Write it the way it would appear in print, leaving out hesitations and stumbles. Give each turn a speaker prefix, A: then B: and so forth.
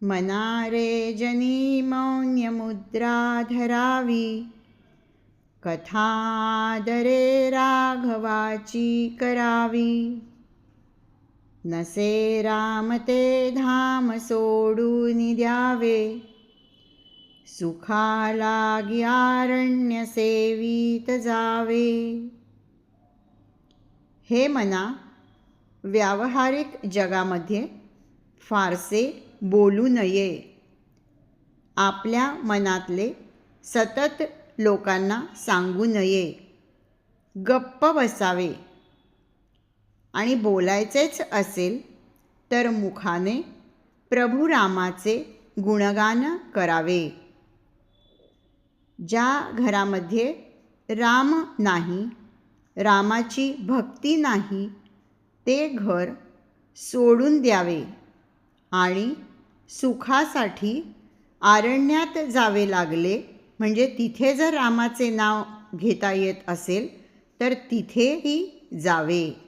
A: मना रे जनी मौन्यमुद्रा धरावी, कथादरे राघवाची करावी. नसे रामते धाम सोडून द्यावे, सुखा लागी आरण्य सेवीत जावे. हे मना, व्यावहारिक जगामध्ये फारसे बोलू नये. आपल्या मनातले सतत लोकांना सांगू नये. गप्प बसावे आणि बोलायचेच असेल तर मुखाने प्रभू रामाचे गुणगान करावे. ज्या घरामध्ये राम नाही, रामाची भक्ती नाही, ते घर सोडून द्यावे आणि सुखासाठी आरण्यात जावे लागले म्हणजे तिथे जर रामाचे नाव घेता येत असेल तर तिथेही जावे.